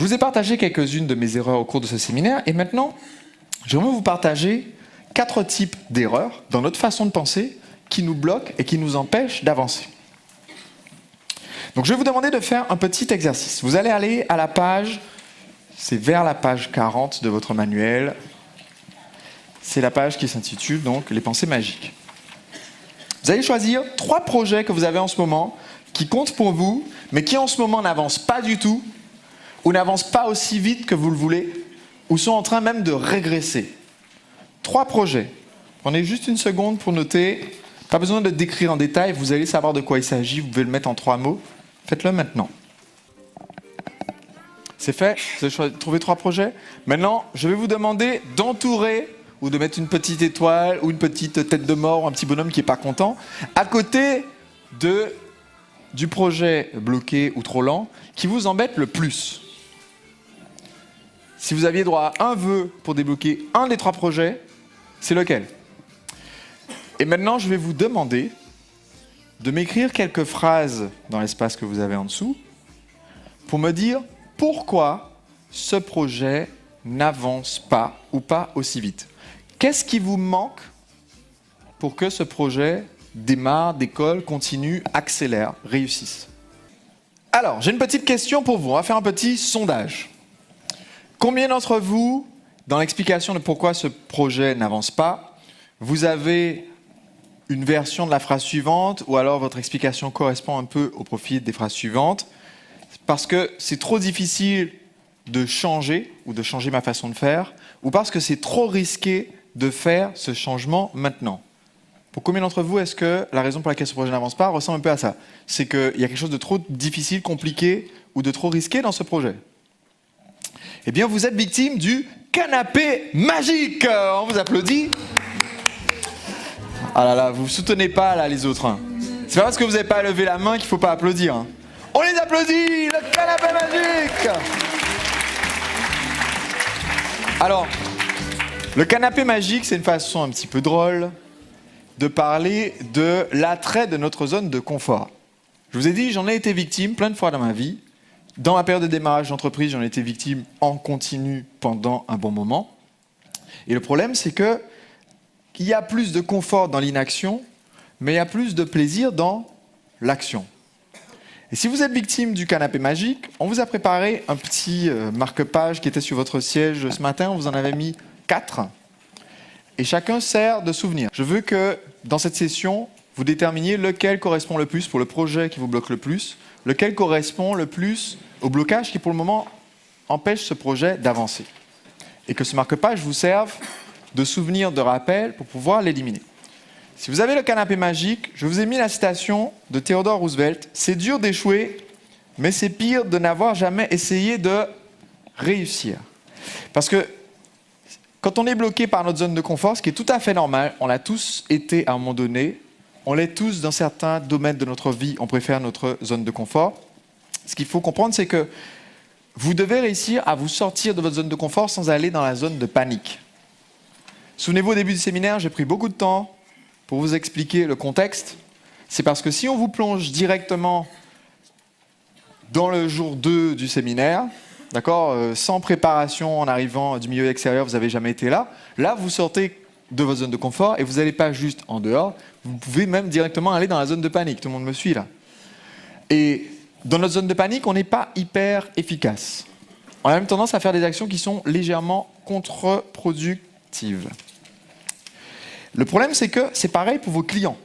vous ai partagé quelques-unes de mes erreurs au cours de ce séminaire et maintenant, j'aimerais vous partager 4 types d'erreurs dans notre façon de penser qui nous bloquent et qui nous empêchent d'avancer. Donc je vais vous demander de faire un petit exercice. Vous allez aller à la page, c'est vers la page 40 de votre manuel. C'est la page qui s'intitule donc « Les pensées magiques ». Vous allez choisir 3 projets que vous avez en ce moment qui comptent pour vous, mais qui en ce moment n'avancent pas du tout, ou n'avancent pas aussi vite que vous le voulez, ou sont en train même de régresser. 3 projets. Prenez juste une seconde pour noter. Pas besoin de décrire en détail, vous allez savoir de quoi il s'agit, vous pouvez le mettre en 3 mots. Faites-le maintenant. C'est fait? Vous avez trouvé 3 projets? Maintenant, je vais vous demander d'entourer ou de mettre une petite étoile ou une petite tête de mort ou un petit bonhomme qui n'est pas content à côté du projet bloqué ou trop lent qui vous embête le plus. Si vous aviez droit à un vœu pour débloquer un des 3 projets, c'est lequel? Et maintenant, je vais vous demander de m'écrire quelques phrases dans l'espace que vous avez en dessous pour me dire pourquoi ce projet n'avance pas ou pas aussi vite. Qu'est-ce qui vous manque pour que ce projet démarre, décolle, continue, accélère, réussisse? Alors, j'ai une petite question pour vous. On va faire un petit sondage. Combien d'entre vous, dans l'explication de pourquoi ce projet n'avance pas, vous avez une version de la phrase suivante ou alors votre explication correspond un peu au profil des phrases suivantes parce que c'est trop difficile de changer ou de changer ma façon de faire ou parce que c'est trop risqué de faire ce changement maintenant. Pour combien d'entre vous est-ce que la raison pour laquelle ce projet n'avance pas ressemble un peu à ça? C'est qu'il y a quelque chose de trop difficile, compliqué ou de trop risqué dans ce projet. Eh bien, vous êtes victime du canapé magique. On vous applaudit. Ah là là, vous ne soutenez pas là les autres. Hein. C'est pas parce que vous n'avez pas levé la main qu'il ne faut pas applaudir. Hein. On les applaudit, le canapé magique. Alors, le canapé magique, c'est une façon un petit peu drôle de parler de l'attrait de notre zone de confort. Je vous ai dit, j'en ai été victime plein de fois dans ma vie. Dans ma période de démarrage d'entreprise, j'en ai été victime en continu pendant un bon moment. Et le problème, c'est que il y a plus de confort dans l'inaction, mais il y a plus de plaisir dans l'action. Et si vous êtes victime du canapé magique, on vous a préparé un petit marque-page qui était sur votre siège ce matin. On vous en avait mis 4. Et chacun sert de souvenir. Je veux que, dans cette session, vous déterminiez lequel correspond le plus pour le projet qui vous bloque le plus, lequel correspond le plus au blocage qui, pour le moment, empêche ce projet d'avancer. Et que ce marque-page vous serve de souvenir, de rappel, pour pouvoir l'éliminer. Si vous avez le canapé magique, je vous ai mis la citation de Theodore Roosevelt. « C'est dur d'échouer, mais c'est pire de n'avoir jamais essayé de réussir. » Parce que quand on est bloqué par notre zone de confort, ce qui est tout à fait normal, on l'a tous été à un moment donné, on l'est tous dans certains domaines de notre vie, on préfère notre zone de confort. Ce qu'il faut comprendre, c'est que vous devez réussir à vous sortir de votre zone de confort sans aller dans la zone de panique. Souvenez-vous, au début du séminaire, j'ai pris beaucoup de temps pour vous expliquer le contexte. C'est parce que si on vous plonge directement dans le jour 2 du séminaire, d'accord, sans préparation en arrivant du milieu extérieur, vous n'avez jamais été là, là vous sortez de votre zone de confort et vous n'allez pas juste en dehors, vous pouvez même directement aller dans la zone de panique. Tout le monde me suit là. Et dans notre zone de panique, on n'est pas hyper efficace. On a même tendance à faire des actions qui sont légèrement contre-productives. Le problème, c'est que c'est pareil pour vos clients.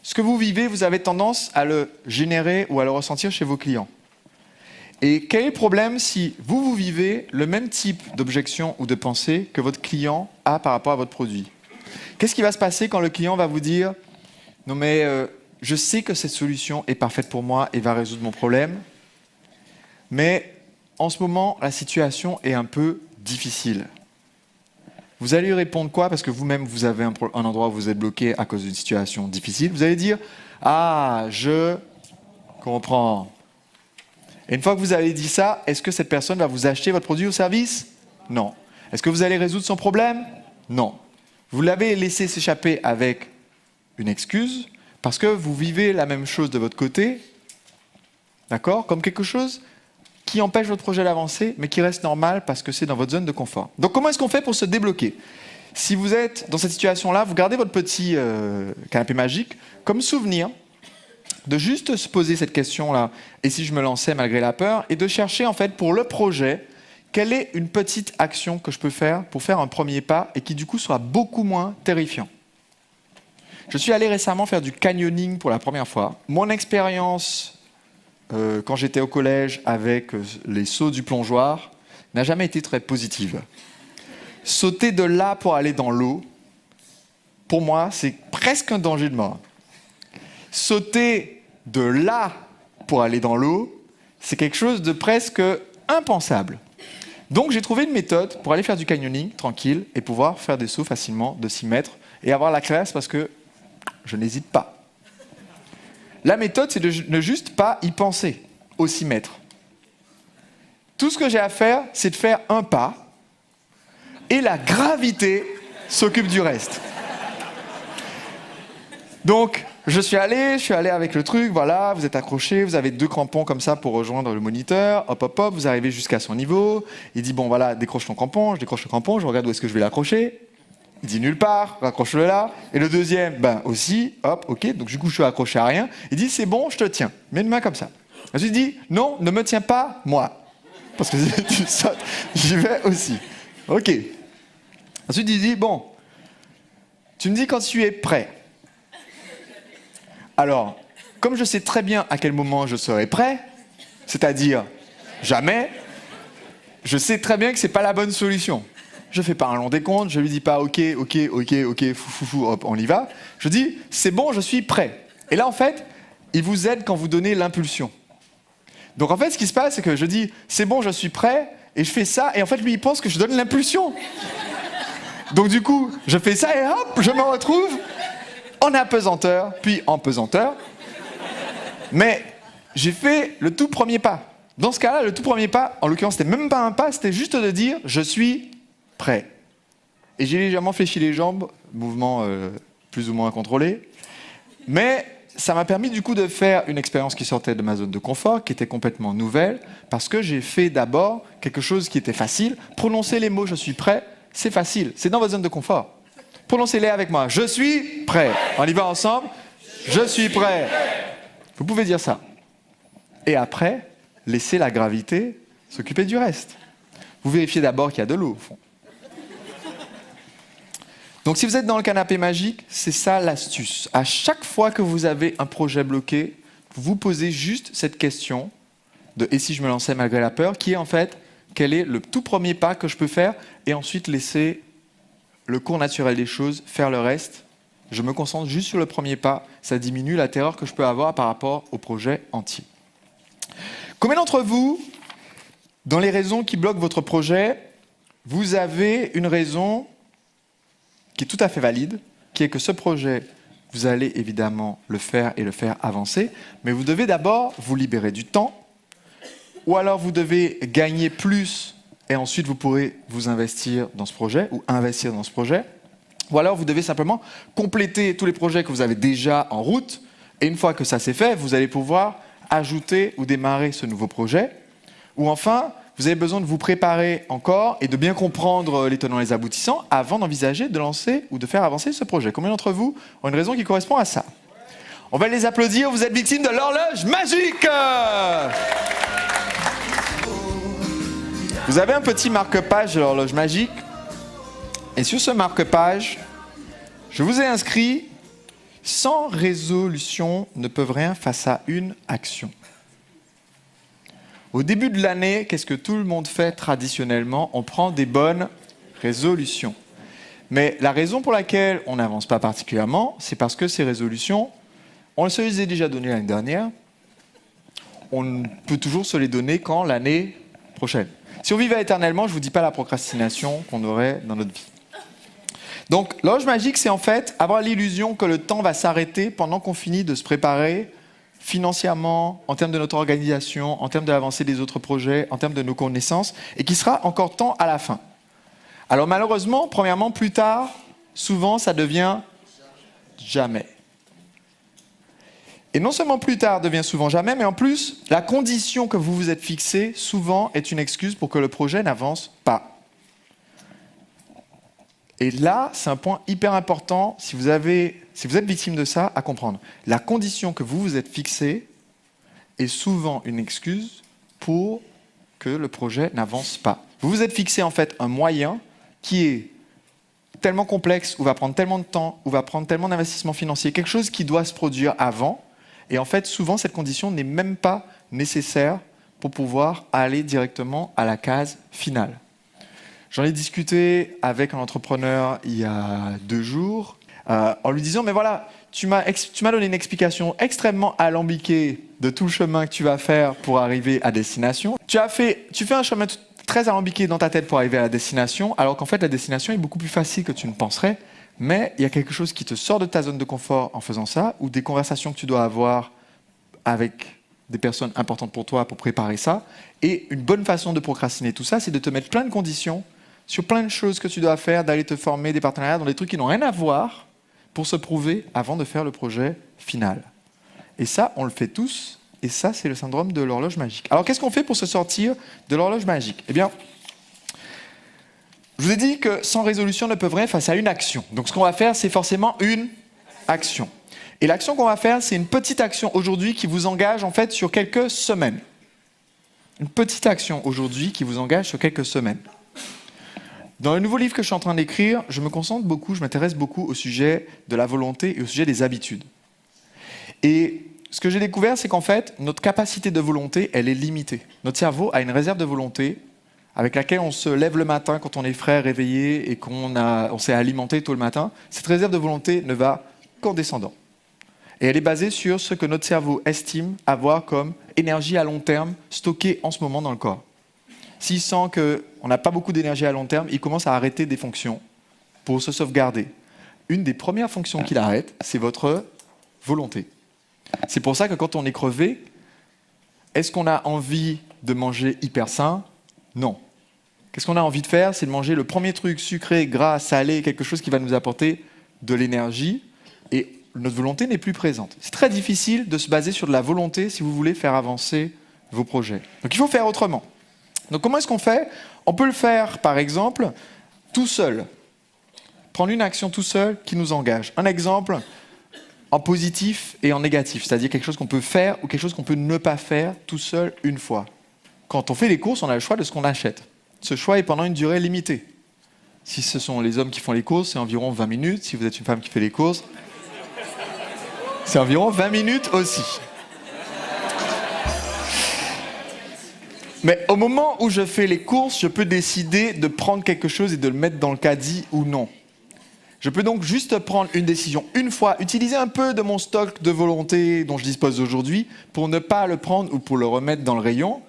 Ce que vous vivez, vous avez tendance à le générer ou à le ressentir chez vos clients. Et quel est le problème si vous vivez le même type d'objection ou de pensée que votre client a par rapport à votre produit? Qu'est-ce qui va se passer quand le client va vous dire « Non mais je sais que cette solution est parfaite pour moi et va résoudre mon problème, mais en ce moment, la situation est un peu difficile. » Vous allez lui répondre quoi? Parce que vous-même, vous avez un endroit où vous êtes bloqué à cause d'une situation difficile. Vous allez dire « Ah, je comprends. » Et une fois que vous avez dit ça, est-ce que cette personne va vous acheter votre produit ou service? Non. Est-ce que vous allez résoudre son problème? Non. Vous l'avez laissé s'échapper avec une excuse parce que vous vivez la même chose de votre côté, d'accord, comme quelque chose qui empêche votre projet d'avancer, mais qui reste normal parce que c'est dans votre zone de confort. Donc comment est-ce qu'on fait pour se débloquer ? Si vous êtes dans cette situation-là, vous gardez votre petit canapé magique comme souvenir de juste se poser cette question-là, et si je me lançais malgré la peur, et de chercher en fait pour le projet, quelle est une petite action que je peux faire pour faire un premier pas et qui du coup soit beaucoup moins terrifiant. Je suis allé récemment faire du canyoning pour la première fois. Mon expérience quand j'étais au collège avec les sauts du plongeoir n'a jamais été très positive. Sauter de là pour aller dans l'eau, pour moi, c'est presque un danger de mort. Sauter de là pour aller dans l'eau, c'est quelque chose de presque impensable. Donc j'ai trouvé une méthode pour aller faire du canyoning tranquille et pouvoir faire des sauts facilement de 6 mètres et avoir la classe parce que je n'hésite pas. La méthode, c'est de ne juste pas y penser aux 6 mètres. Tout ce que j'ai à faire, c'est de faire un pas et la gravité s'occupe du reste. Donc, je suis allé avec le truc, voilà, vous êtes accroché, vous avez 2 crampons comme ça pour rejoindre le moniteur, hop, hop, hop, vous arrivez jusqu'à son niveau, il dit, bon voilà, décroche ton crampon, je décroche le crampon, je regarde où est-ce que je vais l'accrocher, il dit nulle part, raccroche-le là, et le deuxième, ben aussi, hop, ok, donc du coup je suis accroché à rien, il dit, c'est bon, je te tiens, mets une main comme ça. Ensuite il dit, non, ne me tiens pas, moi, parce que si tu sautes, j'y vais aussi. Ok. Ensuite il dit, bon, tu me dis quand tu es prêt. Alors, comme je sais très bien à quel moment je serai prêt, c'est-à-dire jamais, je sais très bien que ce n'est pas la bonne solution. Je ne fais pas un long décompte, je ne lui dis pas ok, fou, hop, on y va. Je dis, c'est bon, je suis prêt. Et là, en fait, il vous aide quand vous donnez l'impulsion. Donc, en fait, ce qui se passe, c'est que je dis, c'est bon, je suis prêt, et je fais ça, et en fait, lui, il pense que je donne l'impulsion. Donc, du coup, je fais ça, et hop, je me retrouve en apesanteur, puis en pesanteur. Mais j'ai fait le tout premier pas. Dans ce cas-là, le tout premier pas, en l'occurrence, c'était même pas un pas, c'était juste de dire « je suis prêt ». Et j'ai légèrement fléchi les jambes, mouvement plus ou moins contrôlé. Mais ça m'a permis du coup de faire une expérience qui sortait de ma zone de confort, qui était complètement nouvelle, parce que j'ai fait d'abord quelque chose qui était facile. Prononcer les mots « je suis prêt », c'est facile, c'est dans votre zone de confort. Prononcez-les avec moi. Je suis prêt. On y va ensemble. Je suis prêt. Vous pouvez dire ça. Et après, laissez la gravité s'occuper du reste. Vous vérifiez d'abord qu'il y a de l'eau au fond. Donc si vous êtes dans le canapé magique, c'est ça l'astuce. À chaque fois que vous avez un projet bloqué, vous vous posez juste cette question de « et si je me lançais malgré la peur ?» qui est en fait « quel est le tout premier pas que je peux faire ?» et ensuite laisser le cours naturel des choses, faire le reste. Je me concentre juste sur le premier pas. Ça diminue la terreur que je peux avoir par rapport au projet entier. Combien d'entre vous, dans les raisons qui bloquent votre projet, vous avez une raison qui est tout à fait valide, qui est que ce projet, vous allez évidemment le faire et le faire avancer, mais vous devez d'abord vous libérer du temps, ou alors vous devez gagner plus et ensuite vous pourrez vous investir dans ce projet ou investir dans ce projet. Ou alors vous devez simplement compléter tous les projets que vous avez déjà en route et une fois que ça c'est fait, vous allez pouvoir ajouter ou démarrer ce nouveau projet. Ou enfin, vous avez besoin de vous préparer encore et de bien comprendre les tenants et les aboutissants avant d'envisager de lancer ou de faire avancer ce projet. Combien d'entre vous ont une raison qui correspond à ça? On va les applaudir, vous êtes victimes de l'horloge magique. Vous avez un petit marque-page de l'horloge magique. Et sur ce marque-page, je vous ai inscrit « 100 résolutions ne peuvent rien face à une action ». Au début de l'année, qu'est-ce que tout le monde fait traditionnellement? On prend des bonnes résolutions. Mais la raison pour laquelle on n'avance pas particulièrement, c'est parce que ces résolutions, on se les a déjà données l'année dernière. On peut toujours se les donner quand l'année prochaine. Si on vivait éternellement, je ne vous dis pas la procrastination qu'on aurait dans notre vie. Donc, l'horloge magique, c'est en fait avoir l'illusion que le temps va s'arrêter pendant qu'on finit de se préparer financièrement, en termes de notre organisation, en termes de l'avancée des autres projets, en termes de nos connaissances, et qu'il sera encore temps à la fin. Alors malheureusement, premièrement, plus tard, souvent, ça devient jamais. Et non seulement plus tard devient souvent jamais, mais en plus, la condition que vous vous êtes fixée souvent est une excuse pour que le projet n'avance pas. Et là, c'est un point hyper important, si vous êtes victime de ça, à comprendre. La condition que vous vous êtes fixée est souvent une excuse pour que le projet n'avance pas. Vous vous êtes fixé en fait un moyen qui est tellement complexe, ou va prendre tellement de temps, ou va prendre tellement d'investissement financier, quelque chose qui doit se produire avant, et en fait, souvent, cette condition n'est même pas nécessaire pour pouvoir aller directement à la case finale. J'en ai discuté avec un entrepreneur il y a 2 jours, en lui disant, mais voilà, tu m'as donné une explication extrêmement alambiquée de tout le chemin que tu vas faire pour arriver à destination. Tu fais un chemin très alambiqué dans ta tête pour arriver à la destination, alors qu'en fait, la destination est beaucoup plus facile que tu ne penserais, mais il y a quelque chose qui te sort de ta zone de confort en faisant ça, ou des conversations que tu dois avoir avec des personnes importantes pour toi pour préparer ça. Et une bonne façon de procrastiner tout ça, c'est de te mettre plein de conditions sur plein de choses que tu dois faire, d'aller te former, des partenariats dans des trucs qui n'ont rien à voir pour se prouver avant de faire le projet final. Et ça, on le fait tous, et ça, c'est le syndrome de l'horloge magique. Alors, qu'est-ce qu'on fait pour se sortir de l'horloge magique ? Eh bien, je vous ai dit que sans résolution, on ne peut rien face à une action. Donc, ce qu'on va faire, c'est forcément une action. Et l'action qu'on va faire, c'est une petite action aujourd'hui qui vous engage en fait sur quelques semaines. Une petite action aujourd'hui qui vous engage sur quelques semaines. Dans le nouveau livre que je suis en train d'écrire, je m'intéresse beaucoup au sujet de la volonté et au sujet des habitudes. Et ce que j'ai découvert, c'est qu'en fait, notre capacité de volonté, elle est limitée. Notre cerveau a une réserve de volonté avec laquelle on se lève le matin quand on est frais, réveillé et on s'est alimenté tôt le matin. Cette réserve de volonté ne va qu'en descendant. Et elle est basée sur ce que notre cerveau estime avoir comme énergie à long terme stockée en ce moment dans le corps. S'il sent qu'on n'a pas beaucoup d'énergie à long terme, il commence à arrêter des fonctions pour se sauvegarder. Une des premières fonctions qu'il arrête, c'est votre volonté. C'est pour ça que quand on est crevé, est-ce qu'on a envie de manger hyper sain ? Non. Qu'est-ce qu'on a envie de faire ? C'est de manger le premier truc sucré, gras, salé, quelque chose qui va nous apporter de l'énergie. Et notre volonté n'est plus présente. C'est très difficile de se baser sur de la volonté si vous voulez faire avancer vos projets. Donc il faut faire autrement. Donc comment est-ce qu'on fait ? On peut le faire, par exemple, tout seul. Prendre une action tout seul qui nous engage. Un exemple en positif et en négatif, c'est-à-dire quelque chose qu'on peut faire ou quelque chose qu'on peut ne pas faire tout seul une fois. Quand on fait les courses, on a le choix de ce qu'on achète. Ce choix est pendant une durée limitée. Si ce sont les hommes qui font les courses, c'est environ 20 minutes. Si vous êtes une femme qui fait les courses, c'est environ 20 minutes aussi. Mais au moment où je fais les courses, je peux décider de prendre quelque chose et de le mettre dans le caddie ou non. Je peux donc juste prendre une décision une fois, utiliser un peu de mon stock de volonté dont je dispose aujourd'hui pour ne pas le prendre ou pour le remettre dans le rayon.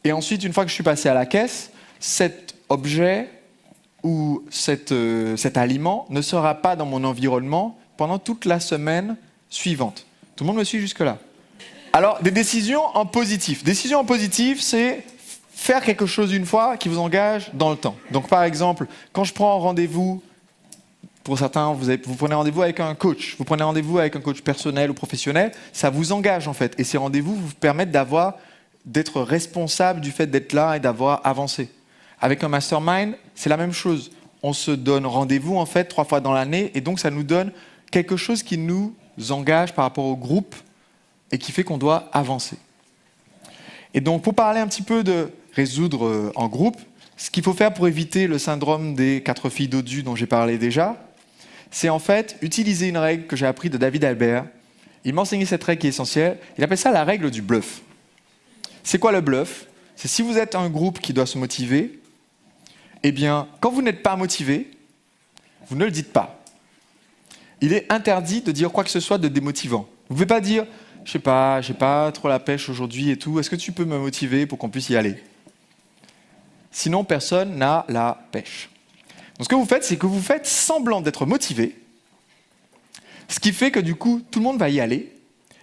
Et ensuite, une fois que je suis passé à la caisse, cet objet ou cet aliment ne sera pas dans mon environnement pendant toute la semaine suivante. Tout le monde me suit jusque-là ? Alors, des décisions en positif. Décision en positif, c'est faire quelque chose une fois qui vous engage dans le temps. Donc, par exemple, quand je prends rendez-vous, pour certains, vous prenez rendez-vous avec un coach, vous prenez rendez-vous avec un coach personnel ou professionnel, ça vous engage en fait. Et ces rendez-vous vous permettent d'être responsable du fait d'être là et d'avoir avancé. Avec un mastermind, c'est la même chose. On se donne rendez-vous en fait 3 fois dans l'année et donc ça nous donne quelque chose qui nous engage par rapport au groupe et qui fait qu'on doit avancer. Et donc pour parler un petit peu de résoudre en groupe, ce qu'il faut faire pour éviter le syndrome des 4 filles dodues dont j'ai parlé déjà, c'est en fait utiliser une règle que j'ai apprise de David Albert. Il m'a enseigné cette règle qui est essentielle. Il appelle ça la règle du bluff. C'est quoi le bluff ? C'est si vous êtes un groupe qui doit se motiver, eh bien, quand vous n'êtes pas motivé, vous ne le dites pas. Il est interdit de dire quoi que ce soit de démotivant. Vous ne pouvez pas dire « je sais pas, j'ai pas trop la pêche aujourd'hui et tout, est-ce que tu peux me motiver pour qu'on puisse y aller ?» Sinon, personne n'a la pêche. Donc ce que vous faites, c'est que vous faites semblant d'être motivé, ce qui fait que du coup, tout le monde va y aller,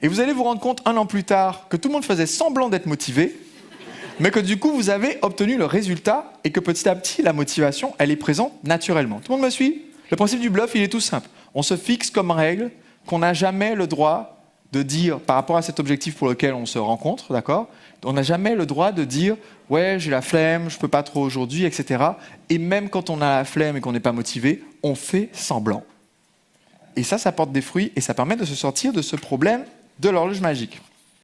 et vous allez vous rendre compte 1 an plus tard que tout le monde faisait semblant d'être motivé, mais que du coup, vous avez obtenu le résultat, et que petit à petit, la motivation, elle est présente naturellement. Tout le monde me suit ? Le principe du bluff, il est tout simple. On se fixe comme règle qu'on n'a jamais le droit de dire, par rapport à cet objectif pour lequel on se rencontre, d'accord? On n'a jamais le droit de dire « ouais, j'ai la flemme, je peux pas trop aujourd'hui, etc. » Et même quand on a la flemme et qu'on n'est pas motivé, on fait semblant. Et ça porte des fruits et ça permet de se sortir de ce problème de l'horloge magique.